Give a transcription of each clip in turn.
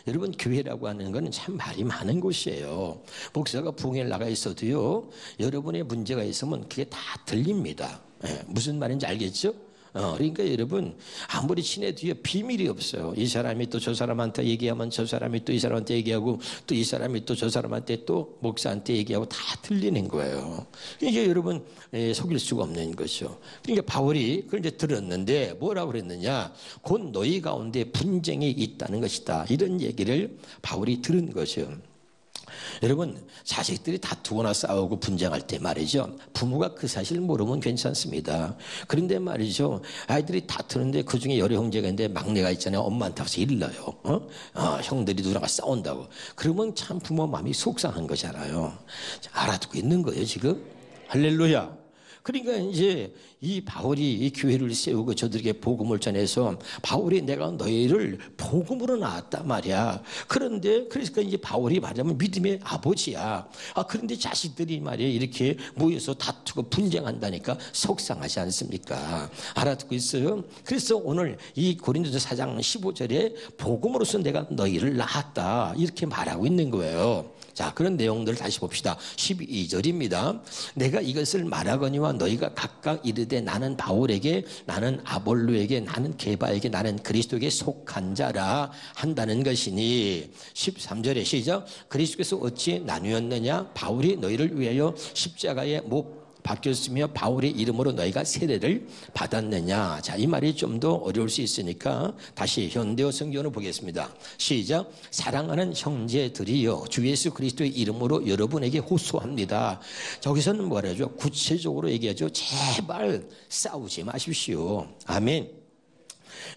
여러분, 교회라고 하는 것은 참 말이 많은 곳이에요. 목사가 부흥회를 나가 있어도요, 여러분의 문제가 있으면 그게 다 들립니다. 무슨 말인지 알겠죠? 그러니까 여러분, 아무리 친해도요, 비밀이 없어요. 이 사람이 또 저 사람한테 얘기하면 저 사람이 또 이 사람한테 얘기하고, 또 이 사람이 또 저 사람한테 또 목사한테 얘기하고 다 들리는 거예요. 이게 여러분, 속일 수가 없는 거죠. 그러니까 바울이 그걸 이제 들었는데 뭐라고 그랬느냐? 곧 너희 가운데 분쟁이 있다는 것이다. 이런 얘기를 바울이 들은 거죠. 여러분, 자식들이 다투거나 싸우고 분쟁할 때 말이죠, 부모가 그 사실을 모르면 괜찮습니다. 그런데 말이죠, 아이들이 다투는데 그중에 여러 형제가 있는데 막내가 있잖아요. 엄마한테 가서 일러요. 형들이 누나가 싸운다고. 그러면 참 부모 마음이 속상한 거잖아요. 알아듣고 있는 거예요 지금. 할렐루야. 그러니까 이제 이 바울이 이 교회를 세우고 저들에게 복음을 전해서, 바울이 내가 너희를 복음으로 낳았단 말이야. 그런데 그러니까 이제 바울이 말하자면 믿음의 아버지야. 그런데 자식들이 말이야 이렇게 모여서 다투고 분쟁한다니까 속상하지 않습니까? 알아듣고 있어요? 그래서 오늘 이 고린도서 4장 15절에 복음으로서 내가 너희를 낳았다 이렇게 말하고 있는 거예요. 자, 그런 내용들을 다시 봅시다. 12절입니다. 내가 이것을 말하거니와 너희가 각각 이르되 나는 바울에게, 나는 아볼로에게, 나는 게바에게, 나는 그리스도에게 속한 자라 한다는 것이니. 13절에 시작. 그리스도께서 어찌 나누었느냐? 바울이 너희를 위하여 십자가에 못 바뀌었으며 바울의 이름으로 너희가 세례를 받았느냐. 자, 이 말이 좀 더 어려울 수 있으니까 다시 현대어 성경을 보겠습니다. 시작. 사랑하는 형제들이여, 주 예수 그리스도의 이름으로 여러분에게 호소합니다. 저기서는 뭐라죠? 구체적으로 얘기하죠. 제발 싸우지 마십시오. 아멘.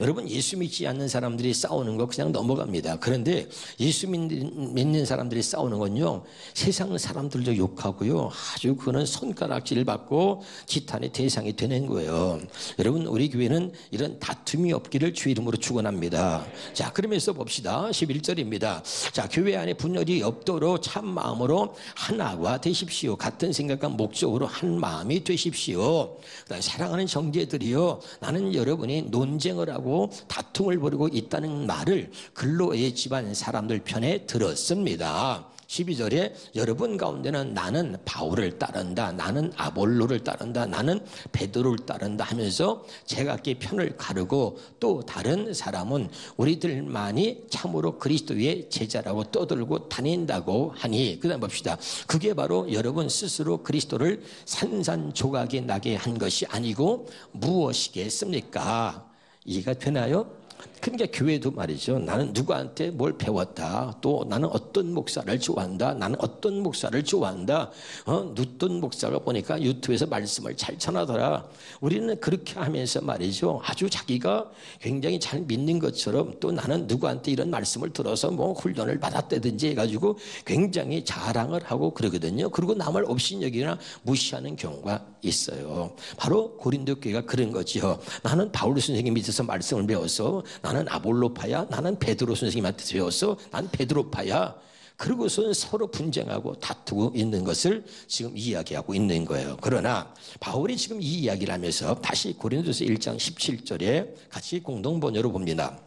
여러분, 예수 믿지 않는 사람들이 싸우는 거 그냥 넘어갑니다. 그런데 예수 믿는 사람들이 싸우는 건요, 세상 사람들도 욕하고요, 아주 그거는 손가락질 받고 지탄의 대상이 되는 거예요. 여러분, 우리 교회는 이런 다툼이 없기를 주 이름으로 축원합니다. 자, 그러면서 봅시다. 11절입니다. 자, 교회 안에 분열이 없도록 참 마음으로 하나가 되십시오. 같은 생각과 목적으로 한 마음이 되십시오. 사랑하는 형제들이요, 나는 여러분이 논쟁을 하고 다툼을 벌이고 있다는 말을 글로의 집안 사람들 편에 들었습니다. 12절에 여러분 가운데는 나는 바울을 따른다, 나는 아볼로를 따른다, 나는 베드로를 따른다 하면서 제각기 편을 가르고, 또 다른 사람은 우리들만이 참으로 그리스도의 제자라고 떠들고 다닌다고 하니. 그 다음 봅시다. 그게 바로 여러분 스스로 그리스도를 산산조각이 나게 한 것이 아니고 무엇이겠습니까? 이해가 되나요? 그러니까 교회도 말이죠, 나는 누구한테 뭘 배웠다, 또 나는 어떤 목사를 좋아한다, 나는 어떤 목사를 좋아한다, 어떤 목사가 보니까 유튜브에서 말씀을 잘 전하더라. 우리는 그렇게 하면서 말이죠, 아주 자기가 굉장히 잘 믿는 것처럼, 또 나는 누구한테 이런 말씀을 들어서 뭐 훈련을 받았다든지 해가지고 굉장히 자랑을 하고 그러거든요. 그리고 남을 업신여기나 무시하는 경우가 있어요. 바로 고린도 교회가 그런 거죠. 나는 바울 선생님 밑에서 말씀을 배워서 나는 아볼로파야, 나는 베드로 선생님한테 배워서 난 베드로파야. 그러고서는 서로 분쟁하고 다투고 있는 것을 지금 이야기하고 있는 거예요. 그러나 바울이 지금 이 이야기를 하면서 다시 고린도서 1장 17절에 같이 공동번역으로 봅니다.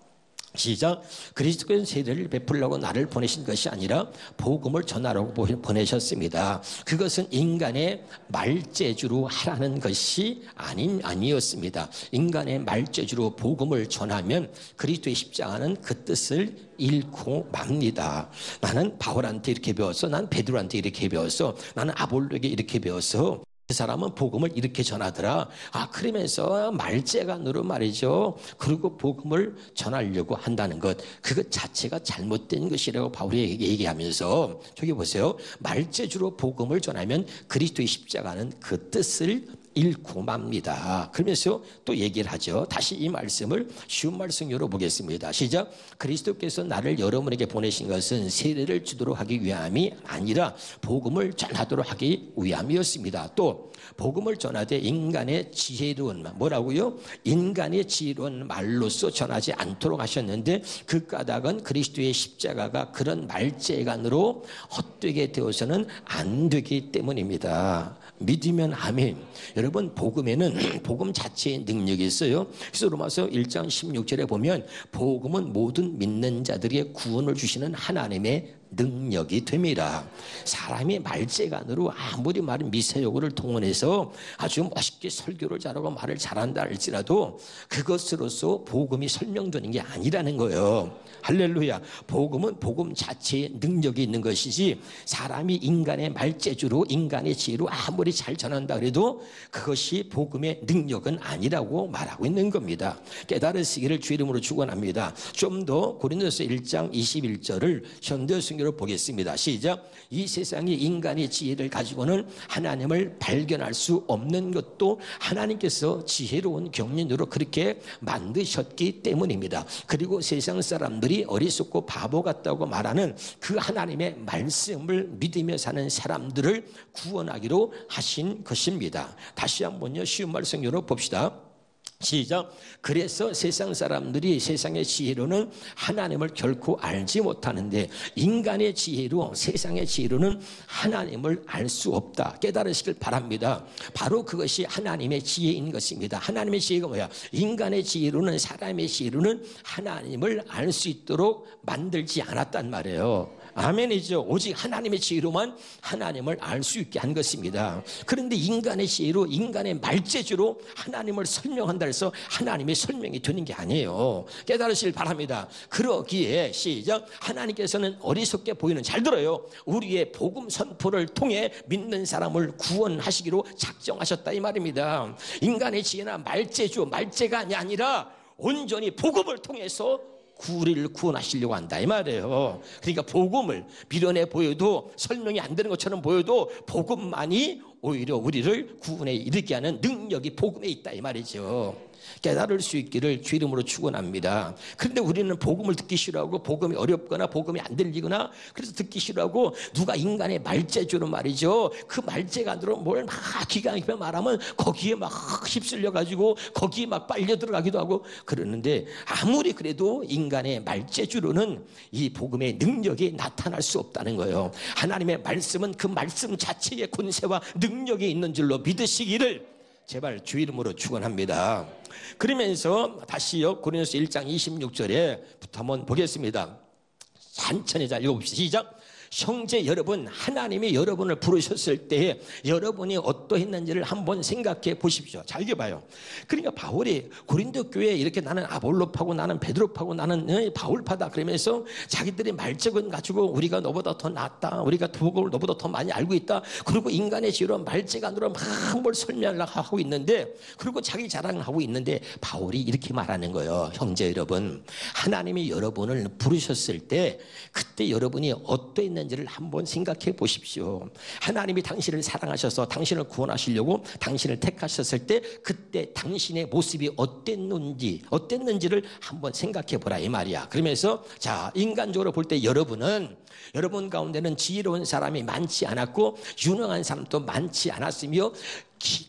시작. 그리스도께서 세례를 베풀려고 나를 보내신 것이 아니라 복음을 전하라고 보내셨습니다. 그것은 인간의 말재주로 하라는 것이 아니었습니다. 인간의 말재주로 복음을 전하면 그리스도의 십자가는 그 뜻을 잃고 맙니다. 나는 바울한테 이렇게 배웠어, 난 베드로한테 이렇게 배웠어, 나는 아볼로에게 이렇게 배웠어, 그 사람은 복음을 이렇게 전하더라. 그러면서 말재간으로 말이죠, 그리고 복음을 전하려고 한다는 것, 그것 자체가 잘못된 것이라고 바울이 얘기하면서, 저기 보세요. 말재주로 복음을 전하면 그리스도의 십자가는 그 뜻을 잃고 맙니다. 그러면서 또 얘기를 하죠. 다시 이 말씀을 쉬운 말씀 열어보겠습니다. 시작. 그리스도께서 나를 여러분에게 보내신 것은 세례를 주도록 하기 위함이 아니라 복음을 전하도록 하기 위함이었습니다. 또 복음을 전하되 인간의 지혜로운 뭐라고요? 인간의 지혜로운 말로써 전하지 않도록 하셨는데, 그 까닭은 그리스도의 십자가가 그런 말재간으로 헛되게 되어서는 안 되기 때문입니다. 믿으면 아멘. 여러분, 복음에는 복음 자체의 능력이 있어요. 그래서 로마서 1장 16절에 보면 복음은 모든 믿는 자들에게 구원을 주시는 하나님의 능력이 됩니다. 사람이 말재간으로 아무리 많은 미사여구를 동원해서 아주 멋있게 설교를 잘하고 말을 잘한다 할지라도 그것으로서 복음이 설명되는 게 아니라는 거예요. 할렐루야. 복음은 복음 자체의 능력이 있는 것이지 사람이 인간의 말재주로 인간의 지혜로 아무리 잘 전한다 그래도 그것이 복음의 능력은 아니라고 말하고 있는 겁니다. 깨달으시기를 주 이름으로 축원합니다. 좀 더 고린도서 1장 21절을 현대 성경으로 보겠습니다. 시작. 이 세상이 인간의 지혜를 가지고는 하나님을 발견할 수 없는 것도 하나님께서 지혜로운 경륜으로 그렇게 만드셨기 때문입니다. 그리고 세상 사람들이 어리석고 바보 같다고 말하는 그 하나님의 말씀을 믿으며 사는 사람들을 구원하기로 하신 것입니다. 다시 한번요, 쉬운 말씀으로 봅시다. 시작. 그래서 세상 사람들이 세상의 지혜로는 하나님을 결코 알지 못하는데 인간의 지혜로 세상의 지혜로는 하나님을 알 수 없다. 깨달으시길 바랍니다. 바로 그것이 하나님의 지혜인 것입니다. 하나님의 지혜가 뭐야? 인간의 지혜로는 사람의 지혜로는 하나님을 알 수 있도록 만들지 않았단 말이에요. 아멘이죠. 오직 하나님의 지혜로만 하나님을 알 수 있게 한 것입니다. 그런데 인간의 지혜로 인간의 말재주로 하나님을 설명한다 해서 하나님의 설명이 되는 게 아니에요. 깨달으시길 바랍니다. 그러기에 시작. 하나님께서는 어리석게 보이는, 잘 들어요, 우리의 복음 선포를 통해 믿는 사람을 구원하시기로 작정하셨다 이 말입니다. 인간의 지혜나 말재가 아니라 온전히 복음을 통해서 우리를 구원하시려고 한다 이 말이에요. 그러니까 복음을 미련해 보여도 설명이 안 되는 것처럼 보여도 복음만이 오히려 우리를 구원에 이르게 하는 능력이 복음에 있다 이 말이죠. 깨달을 수 있기를 주 이름으로 축원합니다. 그런데 우리는 복음을 듣기 싫어하고 복음이 어렵거나 복음이 안 들리거나 그래서 듣기 싫어하고 누가 인간의 말재주로 말이죠, 그 말재간으로 뭘 막 기가 막히게 말하면 거기에 막 휩쓸려 가지고 거기에 막 빨려 들어가기도 하고 그러는데 아무리 그래도 인간의 말재주로는 이 복음의 능력이 나타날 수 없다는 거예요. 하나님의 말씀은 그 말씀 자체의 권세와 능력이 있는 줄로 믿으시기를 제발 주 이름으로 축원합니다. 그러면서 다시요, 고린도서 1장 26절에부터 한번 보겠습니다. 천천히 잘 읽어봅시다. 시작. 형제 여러분, 하나님이 여러분을 부르셨을 때에 여러분이 어떠했는지를 한번 생각해 보십시오. 잘 읽어봐요. 그러니까 바울이 고린도 교회에 이렇게 나는 아볼로파고 나는 베드로파고 나는 바울파다 그러면서 자기들이 말적은 가지고 우리가 너보다 더 낫다, 우리가 복음을 너보다 더 많이 알고 있다, 그리고 인간의 지혜로 말재간으로 막 뭘 설명하고 있는데, 그리고 자기 자랑을 하고 있는데 바울이 이렇게 말하는 거예요. 형제 여러분, 하나님이 여러분을 부르셨을 때 그때 여러분이 어떠했는지를 한번 생각해 보십시오. 하나님이 당신을 사랑하셔서 당신을 구원하시려고 당신을 택하셨을 때 그때 당신의 모습이 어땠는지를 한번 생각해 보라 이 말이야. 그러면서 자, 인간적으로 볼 때 여러분 가운데는 지혜로운 사람이 많지 않았고 유능한 사람도 많지 않았으며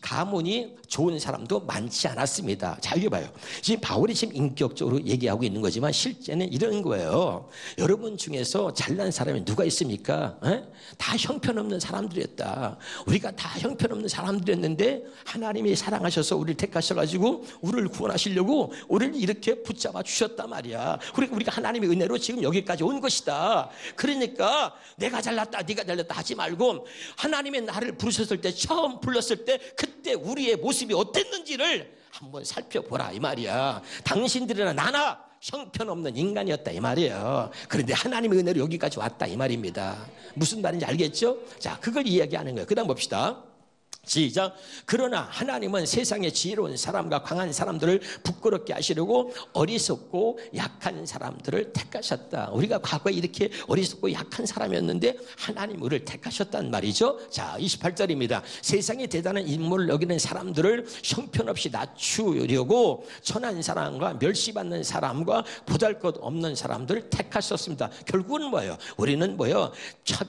가문이 좋은 사람도 많지 않았습니다. 잘 읽어봐요. 지금 바울이 지금 인격적으로 얘기하고 있는 거지만 실제는 이런 거예요. 여러분 중에서 잘난 사람이 누가 있습니까? 다 형편없는 사람들이었다. 우리가 다 형편없는 사람들이었는데 하나님이 사랑하셔서 우리를 택하셔가지고 우리를 구원하시려고 우리를 이렇게 붙잡아 주셨단 말이야. 그러니까 우리가 하나님의 은혜로 지금 여기까지 온 것이다. 그러니까 내가 잘났다 네가 잘났다 하지 말고 하나님의 나를 부르셨을 때, 처음 불렀을 때 그때 우리의 모습이 어땠는지를 한번 살펴보라 이 말이야. 당신들이나 나나 형편없는 인간이었다 이 말이에요. 그런데 하나님의 은혜로 여기까지 왔다 이 말입니다. 무슨 말인지 알겠죠? 자, 그걸 이야기하는 거예요. 그 다음 봅시다. 시작. 그러나 하나님은 세상의 지혜로운 사람과 강한 사람들을 부끄럽게 하시려고 어리석고 약한 사람들을 택하셨다. 우리가 과거에 이렇게 어리석고 약한 사람이었는데 하나님 우리를 택하셨단 말이죠. 자, 28절입니다. 세상에 대단한 인물을 여기는 사람들을 형편없이 낮추려고 천한 사람과 멸시받는 사람과 보잘것없는 사람들을 택하셨습니다. 결국은 뭐예요? 우리는 뭐예요?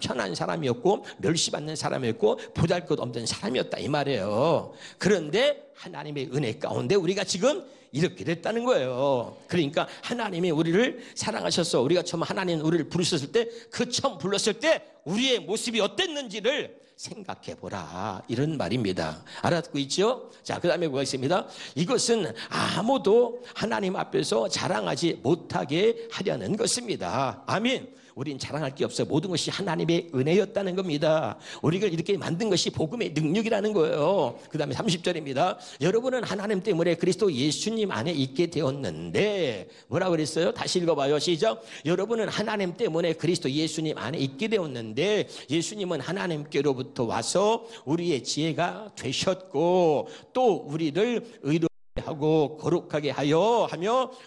천한 사람이었고 멸시받는 사람이었고 보잘것없는 사람이었다 이 말이에요. 그런데 하나님의 은혜 가운데 우리가 지금 이렇게 됐다는 거예요. 그러니까 하나님이 우리를 사랑하셔서 우리가 처음 하나님 우리를 부르셨을 때, 그 처음 불렀을 때 우리의 모습이 어땠는지를 생각해보라, 이런 말입니다. 알아듣고 있죠? 자, 그 다음에 뭐가 있습니다. 이것은 아무도 하나님 앞에서 자랑하지 못하게 하려는 것입니다. 아멘. 우린 자랑할 게 없어. 모든 것이 하나님의 은혜였다는 겁니다. 우리가 이렇게 만든 것이 복음의 능력이라는 거예요. 그 다음에 30절입니다. 여러분은 하나님 때문에 그리스도 예수님 안에 있게 되었는데, 뭐라고 그랬어요? 다시 읽어봐요. 시작. 여러분은 하나님 때문에 그리스도 예수님 안에 있게 되었는데, 예수님은 하나님께로부터 와서 우리의 지혜가 되셨고, 또 우리를 의로 하고 거룩하게 하며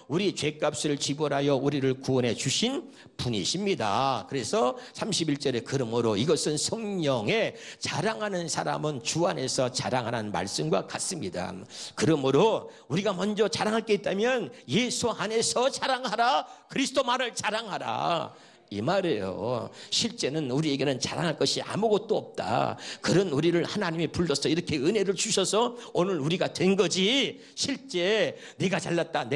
우리 죄값을 지불하여 우리를 구원해 주신 분이십니다. 그래서 31절에 그러므로 이것은 성령에 자랑하는 사람은 주 안에서 자랑하는 말씀과 같습니다. 그러므로 우리가 먼저 자랑할 게 있다면 예수 안에서 자랑하라. 그리스도만을 자랑하라, 이 말이에요. 실제는 우리에게는 자랑할 것이 아무것도 없다. 그런 우리를 하나님이 불러서 이렇게 은혜를 주셔서 오늘 우리가 된 거지, 실제 내가 잘났다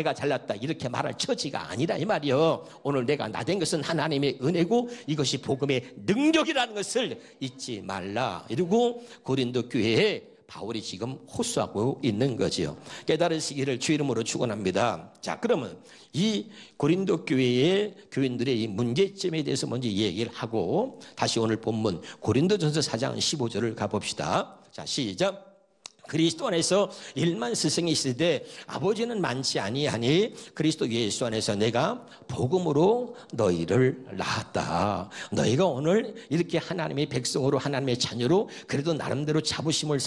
이렇게 말할 처지가 아니라, 이 말이요. 오늘 내가 나 된 것은 하나님의 은혜고 이것이 복음의 능력이라는 것을 잊지 말라. 이러고 고린도 교회에 바울이 지금 호소하고 있는 거지요. 깨달으시기를 주 이름으로 축원합니다. 자, 그러면 이 고린도 교회의 교인들의 이 문제점에 대해서 먼저 얘기를 하고 다시 오늘 본문 고린도전서 4장 15절을 가봅시다. 자, 시작. 그리스도 안에서 1만 스승이 있으되 아버지는 많지 아니하니 그리스도 예수 안에서 내가 복음으로 너희를 낳았다. 너희가 오늘 이렇게 하나님의 백성으로, 하나님의 자녀로 그래도 나름대로 자부심을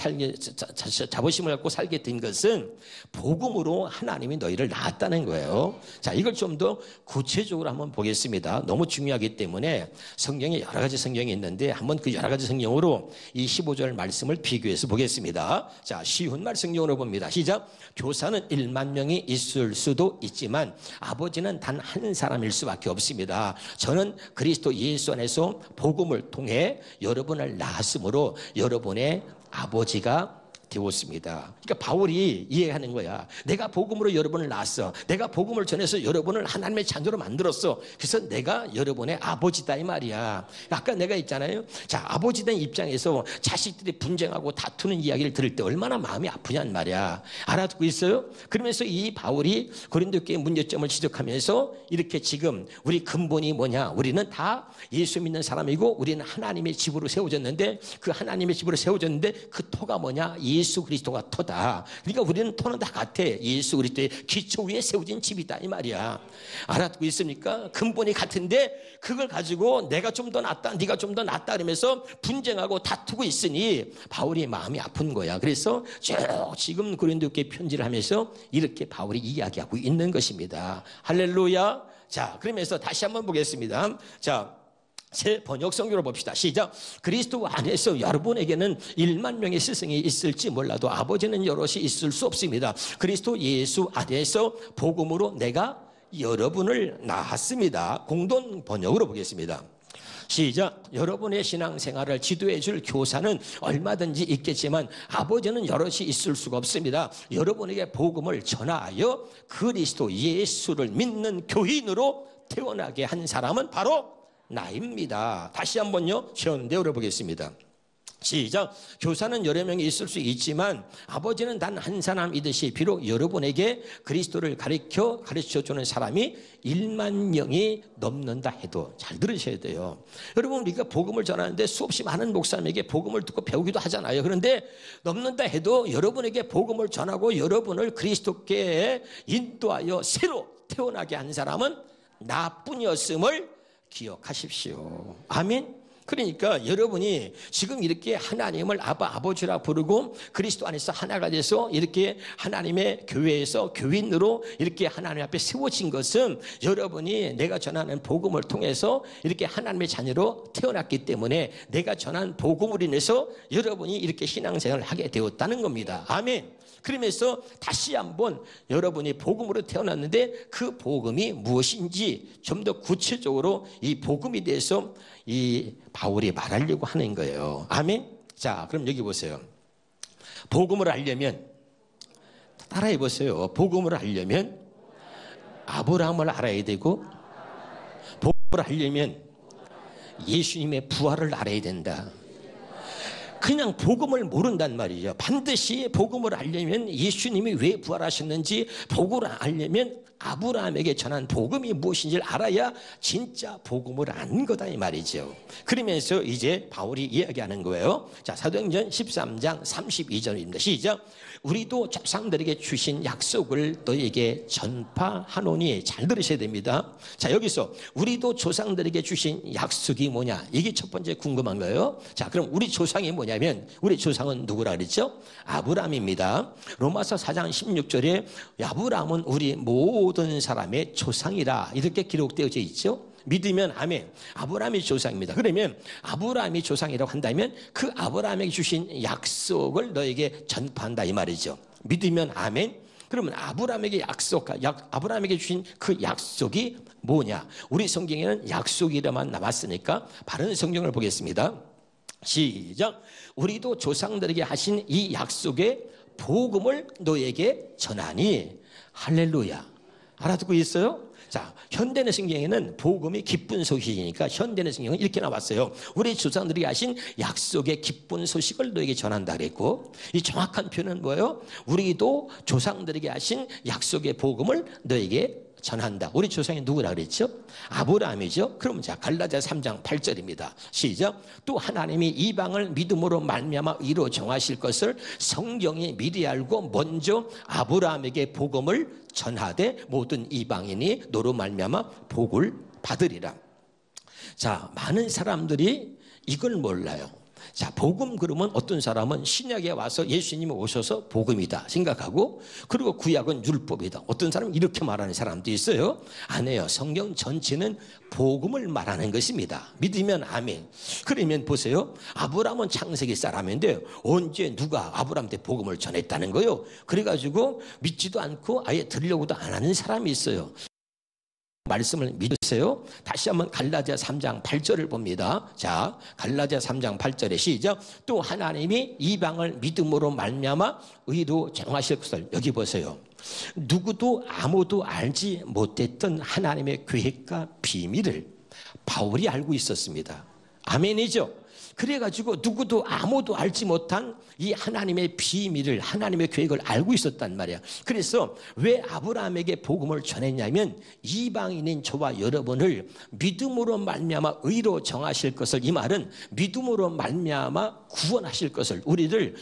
갖고 살게 된 것은 복음으로 하나님이 너희를 낳았다는 거예요. 자, 이걸 좀 더 구체적으로 한번 보겠습니다. 너무 중요하기 때문에 성경에 여러 가지 성경이 있는데 한번 그 여러 가지 성경으로 이 15절 말씀을 비교해서 보겠습니다. 자, 쉬운 말 성경으로 봅니다. 시작. 교사는 1만 명이 있을 수도 있지만 아버지는 단 한 사람일 수밖에 없습니다. 저는 그리스도 예수 안에서 복음을 통해 여러분을 낳았으므로 여러분의 아버지가 되었습니다. 그러니까 바울이 이해하는 거야. 내가 복음으로 여러분을 낳았어. 내가 복음을 전해서 여러분을 하나님의 자녀로 만들었어. 그래서 내가 여러분의 아버지다, 이 말이야. 아까 내가 있잖아요. 자, 아버지 된 입장에서 자식들이 분쟁하고 다투는 이야기를 들을 때 얼마나 마음이 아프냔 말이야. 알아듣고 있어요? 그러면서 이 바울이 고린도 교회의 문제점을 지적하면서 이렇게 지금 우리 근본이 뭐냐? 우리는 다 예수 믿는 사람이고 우리는 하나님의 집으로 세워졌는데, 그 하나님의 집으로 세워졌는데 그 토가 뭐냐? 예수 그리스도가 터다. 그러니까 우리는 터는 다 같아. 예수 그리스도의 기초 위에 세워진 집이다, 이 말이야. 알아듣고 있습니까? 근본이 같은데 그걸 가지고 내가 좀 더 낫다, 네가 좀 더 낫다 그러면서 분쟁하고 다투고 있으니 바울이 마음이 아픈 거야. 그래서 쭉 지금 고린도 교회 편지를 하면서 이렇게 바울이 이야기하고 있는 것입니다. 할렐루야. 자, 그러면서 다시 한번 보겠습니다. 자, 새 번역 성경으로 봅시다. 시작. 그리스도 안에서 여러분에게는 1만 명의 스승이 있을지 몰라도 아버지는 여럿이 있을 수 없습니다. 그리스도 예수 안에서 복음으로 내가 여러분을 낳았습니다. 공동 번역으로 보겠습니다. 시작. 여러분의 신앙생활을 지도해 줄 교사는 얼마든지 있겠지만 아버지는 여럿이 있을 수가 없습니다. 여러분에게 복음을 전하여 그리스도 예수를 믿는 교인으로 태어나게 한 사람은 바로 나입니다. 다시 한번요, 현대어로 보겠습니다. 시작. 교사는 여러 명이 있을 수 있지만 아버지는 단 한 사람이듯이 비록 여러분에게 그리스도를 가르쳐주는 사람이 1만 명이 넘는다 해도, 잘 들으셔야 돼요. 여러분, 우리가 복음을 전하는데 수없이 많은 목사님에게 복음을 듣고 배우기도 하잖아요. 그런데 넘는다 해도 여러분에게 복음을 전하고 여러분을 그리스도께 인도하여 새로 태어나게 한 사람은 나뿐이었음을 기억하십시오. 아멘. 그러니까 여러분이 지금 이렇게 하나님을 아버지라 부르고 그리스도 안에서 하나가 돼서 이렇게 하나님의 교회에서 교인으로 이렇게 하나님 앞에 세워진 것은 여러분이 내가 전하는 복음을 통해서 이렇게 하나님의 자녀로 태어났기 때문에 내가 전한 복음을 인해서 여러분이 이렇게 신앙생활을 하게 되었다는 겁니다. 아멘. 그러면서 다시 한번 여러분이 복음으로 태어났는데 그 복음이 무엇인지 좀 더 구체적으로 이 복음에 대해서 이 바울이 말하려고 하는 거예요. 아멘. 자, 그럼 여기 보세요. 복음을 알려면, 따라해 보세요. 복음을 알려면 아브라함을 알아야 되고, 복음을 알려면 예수님의 부활을 알아야 된다. 그냥 복음을 모른단 말이죠. 반드시 복음을 알려면 예수님이 왜 부활하셨는지 복음을 알려면 아브라함에게 전한 복음이 무엇인지를 알아야 진짜 복음을 아는 거다 이 말이죠. 그러면서 이제 바울이 이야기하는 거예요. 자, 사도행전 13장 32절입니다. 시작. 우리도 조상들에게 주신 약속을 너에게 전파하노니. 잘 들으셔야 됩니다. 자, 여기서 우리도 조상들에게 주신 약속이 뭐냐, 이게 첫 번째 궁금한 거예요. 자, 그럼 우리 조상이 뭐냐면, 우리 조상은 누구라 그랬죠? 아브라함입니다. 로마서 4장 16절에 아브라함은 우리 모든 사람의 조상이라 이렇게 기록되어져 있죠. 믿으면 아멘. 아브라함이 조상입니다. 그러면 아브라함이 조상이라고 한다면 그 아브라함에게 주신 약속을 너에게 전파한다 이 말이죠. 믿으면 아멘. 그러면 아브라함에게 아브라함에게 주신 그 약속이 뭐냐? 우리 성경에는 약속이라만 나왔으니까 바른 성경을 보겠습니다. 시작. 우리도 조상들에게 하신 이 약속의 복음을 너에게 전하니. 할렐루야. 알아듣고 있어요? 자, 현대의 성경에는 복음이 기쁜 소식이니까 현대의 성경은 이렇게 나왔어요. 우리 조상들이 하신 약속의 기쁜 소식을 너에게 전한다 그랬고, 이 정확한 표현은 뭐예요? 우리도 조상들에게 하신 약속의 복음을 너에게 전한다. 우리 조상이 누구라 그랬죠? 아브라함이죠. 그럼 자, 갈라디아 3장 8절입니다. 시작. 또 하나님이 이방을 믿음으로 말미암아 의로 정하실 것을 성경이 미리 알고 먼저 아브라함에게 복음을 전하되 모든 이방인이 너로 말미암아 복을 받으리라. 자, 많은 사람들이 이걸 몰라요. 자, 복음 그러면 어떤 사람은 신약에 와서 예수님이 오셔서 복음이다 생각하고, 그리고 구약은 율법이다. 어떤 사람은 이렇게 말하는 사람도 있어요. 아니에요. 성경 전체는 복음을 말하는 것입니다. 믿으면 아멘. 그러면 보세요. 아브라함은 창세기 사람인데 언제 누가 아브라함한테 복음을 전했다는 거예요. 그래가지고 믿지도 않고 아예 들으려고도 안 하는 사람이 있어요. 말씀을 믿으세요. 다시 한번 갈라디아 3장 8절을 봅니다. 자, 갈라디아 3장 8절에 시작. 또 하나님이 이방을 믿음으로 말미암아 의로 정하실 것을. 여기 보세요. 누구도 아무도 알지 못했던 하나님의 계획과 비밀을 바울이 알고 있었습니다. 아멘이죠. 그래가지고 누구도 아무도 알지 못한 이 하나님의 비밀을, 하나님의 계획을 알고 있었단 말이야. 그래서 왜 아브라함에게 복음을 전했냐면 이방인인 저와 여러분을 믿음으로 말미암아 의로 정하실 것을, 이 말은 믿음으로 말미암아 구원하실 것을, 우리를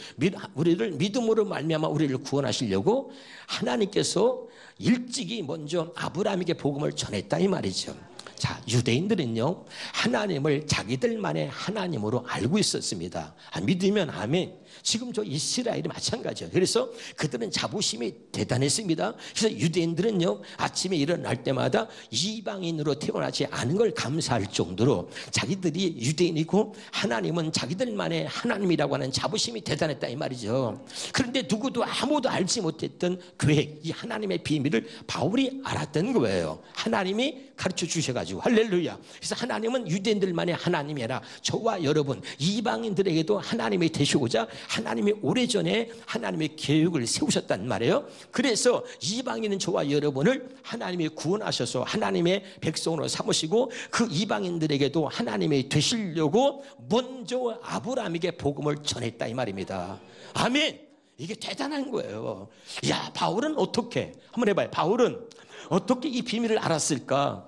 믿음으로 말미암아 우리를 구원하시려고 하나님께서 일찍이 먼저 아브라함에게 복음을 전했다 이 말이죠. 자, 유대인들은요, 하나님을 자기들만의 하나님으로 알고 있었습니다. 믿으면 아멘. 지금 저 이스라엘이 마찬가지예요. 그래서 그들은 자부심이 대단했습니다. 그래서 유대인들은요, 아침에 일어날 때마다 이방인으로 태어나지 않은 걸 감사할 정도로 자기들이 유대인이고 하나님은 자기들만의 하나님이라고 하는 자부심이 대단했다 이 말이죠. 그런데 누구도 아무도 알지 못했던 계획, 이 하나님의 비밀을 바울이 알았던 거예요. 하나님이 가르쳐 주셔가지고. 할렐루야. 그래서 하나님은 유대인들만의 하나님이 아니라 저와 여러분 이방인들에게도 하나님이 되시고자 하나님이 오래전에 하나님의 계획을 세우셨단 말이에요. 그래서 이방인은 저와 여러분을 하나님이 구원하셔서 하나님의 백성으로 삼으시고 그 이방인들에게도 하나님이 되시려고 먼저 아브라함에게 복음을 전했다 이 말입니다. 아멘. 이게 대단한 거예요. 야, 바울은 어떻게, 한번 해봐요. 바울은 어떻게 이 비밀을 알았을까?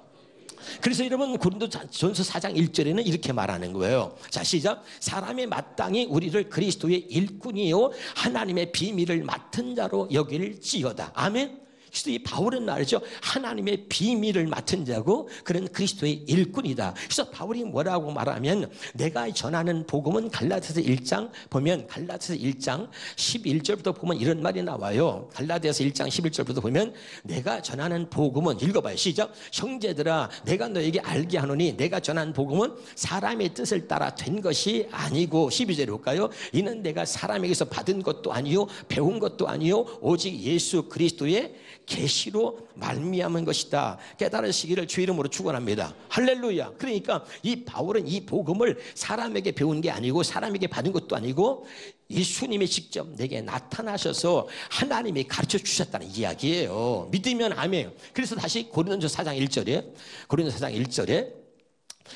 그래서 여러분 고린도전서 4장 1절에는 이렇게 말하는 거예요. 자, 시작. 사람이 마땅히 우리를 그리스도의 일꾼이요 하나님의 비밀을 맡은 자로 여길지어다. 아멘. 그래서 이 바울은 말이죠. 하나님의 비밀을 맡은 자고 그런 그리스도의 일꾼이다. 그래서 바울이 뭐라고 말하면, 내가 전하는 복음은 갈라디아서 1장 보면, 갈라디아서 1장 11절부터 보면 이런 말이 나와요. 갈라디아서 1장 11절부터 보면 내가 전하는 복음은, 읽어봐요. 시작. 형제들아, 내가 너에게 알게 하노니 내가 전한 복음은 사람의 뜻을 따라 된 것이 아니고, 12절에 볼까요? 이는 내가 사람에게서 받은 것도 아니요 배운 것도 아니요 오직 예수 그리스도의 계시로 말미암은 것이다. 깨달으시기를 주 이름으로 축원합니다. 할렐루야. 그러니까 이 바울은 이 복음을 사람에게 배운 게 아니고 사람에게 받은 것도 아니고 예수님이 직접 내게 나타나셔서 하나님이 가르쳐 주셨다는 이야기예요. 믿으면 아멘. 그래서 다시 고린도서 4장 1절에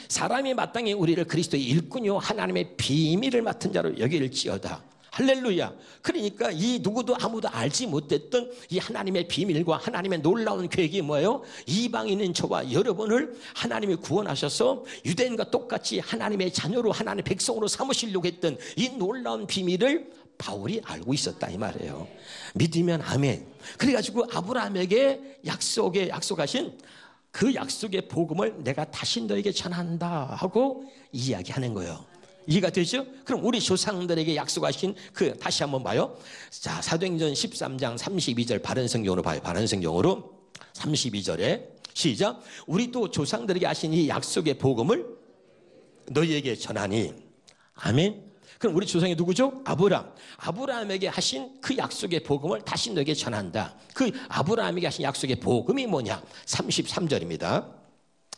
사람이 마땅히 우리를 그리스도의 일꾼이요 하나님의 비밀을 맡은 자로 여길지어다. 할렐루야. 그러니까 이 누구도 아무도 알지 못했던 이 하나님의 비밀과 하나님의 놀라운 계획이 뭐예요? 이방인인 저와 여러분을 하나님이 구원하셔서 유대인과 똑같이 하나님의 자녀로 하나님의 백성으로 삼으시려고 했던 이 놀라운 비밀을 바울이 알고 있었다 이 말이에요. 믿으면 아멘. 그래가지고 아브라함에게 약속하신 그 약속의 복음을 내가 다시 너에게 전한다 하고 이야기하는 거예요. 이해가 되죠? 그럼 우리 조상들에게 약속하신 다시 한번 봐요. 자, 사도행전 13장 32절 바른 성경으로 봐요. 바른 성경으로 32절에 시작. 우리도 조상들에게 하신 이 약속의 복음을 너희에게 전하니. 아멘. 그럼 우리 조상이 누구죠? 아브라함에게 하신 그 약속의 복음을 다시 너에게 전한다. 그 아브라함에게 하신 약속의 복음이 뭐냐? 33절입니다.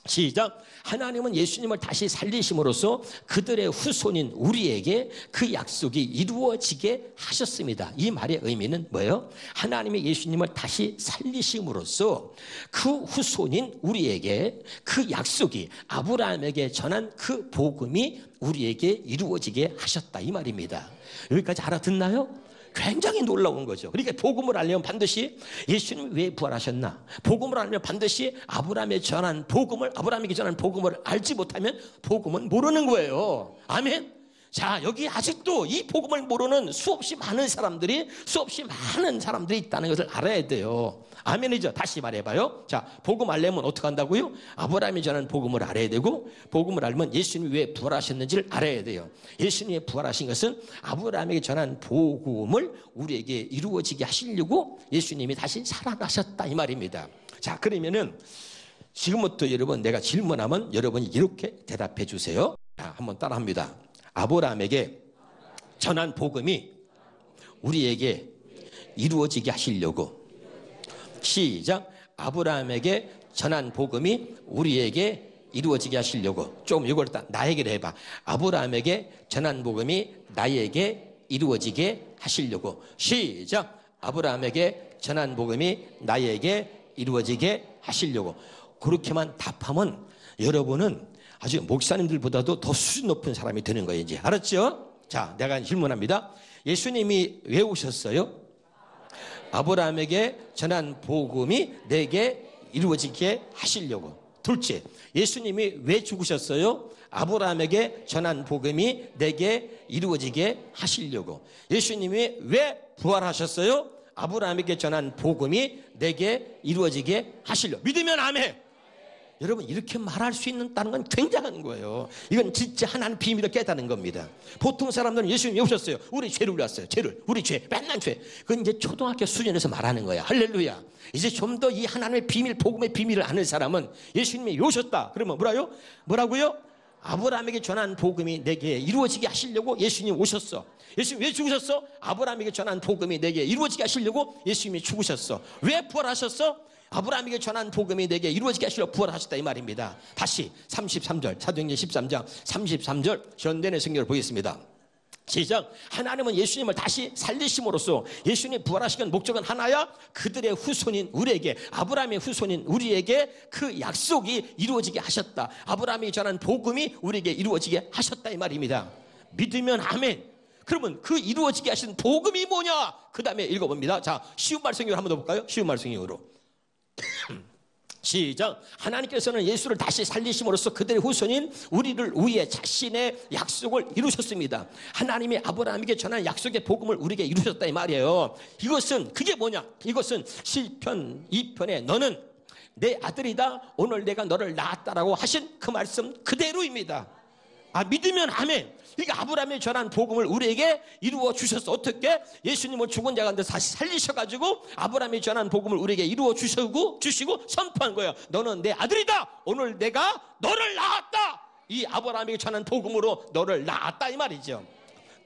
시작. 하나님은 예수님을 다시 살리심으로써 그들의 후손인 우리에게 그 약속이 이루어지게 하셨습니다. 이 말의 의미는 뭐예요? 하나님이 예수님을 다시 살리심으로써 그 후손인 우리에게 그 약속이 아브라함에게 전한 그 복음이 우리에게 이루어지게 하셨다 이 말입니다. 여기까지 알아듣나요? 굉장히 놀라운 거죠. 그러니까 복음을 알려면 반드시 예수님이 왜 부활하셨나? 복음을 알려면 반드시 아브라함에게 전한 복음을 알지 못하면 복음은 모르는 거예요. 아멘. 자, 여기 아직도 이 복음을 모르는 수없이 많은 사람들이 있다는 것을 알아야 돼요. 아멘이죠. 다시 말해봐요. 자, 복음 알려면 어떻게 한다고요? 아브라함이 전한 복음을 알아야 되고, 복음을 알면 예수님이 왜 부활하셨는지를 알아야 돼요. 예수님이 부활하신 것은 아브라함에게 전한 복음을 우리에게 이루어지게 하시려고 예수님이 다시 살아나셨다 이 말입니다. 자, 그러면은 지금부터 여러분 내가 질문하면 여러분이 이렇게 대답해 주세요. 자, 한번 따라합니다. 아브라함에게 전한 복음이 우리에게 이루어지게 하시려고. 시작. 아브라함에게 전한 복음이 우리에게 이루어지게 하시려고. 좀 이걸 나에게 해봐. 아브라함에게 전한 복음이 나에게 이루어지게 하시려고. 시작. 아브라함에게 전한 복음이 나에게 이루어지게 하시려고. 그렇게만 답하면 여러분은 아주 목사님들보다도 더 수준 높은 사람이 되는 거예요. 이제 알았죠? 자, 내가 질문합니다. 예수님이 왜 오셨어요? 아브라함에게 전한 복음이 내게 이루어지게 하시려고. 둘째, 예수님이 왜 죽으셨어요? 아브라함에게 전한 복음이 내게 이루어지게 하시려고. 예수님이 왜 부활하셨어요? 아브라함에게 전한 복음이 내게 이루어지게 하시려고. 믿으면 아멘. 여러분 이렇게 말할 수 있다는 건 굉장한 거예요. 이건 진짜 하나님 비밀을 깨닫는 겁니다. 보통 사람들은 예수님이 오셨어요. 우리 죄를 왔어요. 우리 죄, 맨날 죄. 그건 이제 초등학교 수준에서 말하는 거야. 할렐루야. 이제 좀 더 이 하나님의 비밀, 복음의 비밀을 아는 사람은 예수님이 오셨다. 그러면 뭐라고요? 아브라함에게 전한 복음이 내게 이루어지게 하시려고 예수님이 오셨어. 예수님 왜 죽으셨어? 아브라함에게 전한 복음이 내게 이루어지게 하시려고 예수님이 죽으셨어. 왜 부활하셨어? 아브라함에게 전한 복음이 내게 이루어지게 하시려고 부활하셨다 이 말입니다. 다시 33절 사도행전 13장 33절 현대의 성경을 보겠습니다. 시작. 하나님은 예수님을 다시 살리심으로써 예수님 부활하시는 목적은 하나야. 그들의 후손인 우리에게, 아브라함의 후손인 우리에게 그 약속이 이루어지게 하셨다. 아브라함이 전한 복음이 우리에게 이루어지게 하셨다 이 말입니다. 믿으면 아멘. 그러면 그 이루어지게 하신 복음이 뭐냐? 그 다음에 읽어봅니다. 자, 쉬운 말씀으로 한번 더 볼까요? 쉬운 말씀으로 시작. 하나님께서는 예수를 다시 살리심으로써 그들의 후손인 우리를 위해 자신의 약속을 이루셨습니다. 하나님이 아브라함에게 전한 약속의 복음을 우리에게 이루셨다 이 말이에요. 그게 뭐냐? 이것은 시편 2편에 너는 내 아들이다 오늘 내가 너를 낳았다라고 하신 그 말씀 그대로입니다. 믿으면 아멘. 그러니까 아브라함이 전한 복음을 우리에게 이루어 주셨어. 어떻게? 예수님을 죽은 자 가운데 다시 살리셔가지고 아브라함이 전한 복음을 우리에게 이루어 주시고 선포한 거예요. 너는 내 아들이다. 오늘 내가 너를 낳았다. 이 아브라함에게 전한 복음으로 너를 낳았다 이 말이죠.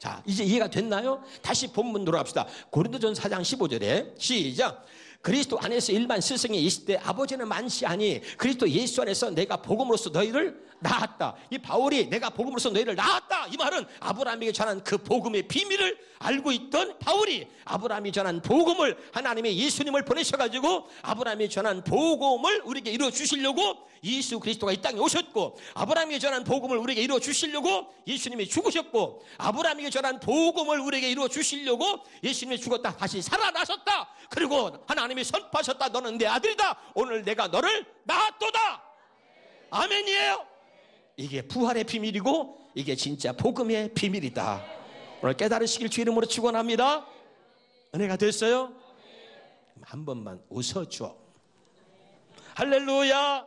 자, 이제 이해가 됐나요? 다시 본문 돌아갑시다. 고린도전서 4장 15절에 시작. 그리스도 안에서 일반 스승이 있을 때 아버지는 만시하니 그리스도 예수 안에서 내가 복음으로써 너희를 낳았다. 이 바울이 내가 복음으로써 너희를 낳았다. 이 말은 아브라함에게 전한 그 복음의 비밀을 알고 있던 바울이 아브라함이 전한 복음을 하나님의 예수님을 보내셔가지고 아브라함이 전한 복음을 우리에게 이루어 주시려고 예수 그리스도가 이 땅에 오셨고, 아브라함이 전한 복음을 우리에게 이루어 주시려고 예수님이 죽으셨고, 아브라함이 전한 복음을 우리에게 이루어 주시려고 예수님이 죽었다 다시 살아나셨다. 그리고 하나님이 선포하셨다. 너는 내 아들이다. 오늘 내가 너를 낳았도다. 아멘이에요. 이게 부활의 비밀이고 이게 진짜 복음의 비밀이다. 오늘 깨달으시길 주 이름으로 축원합니다. 은혜가 됐어요? 한 번만 웃어줘. 할렐루야.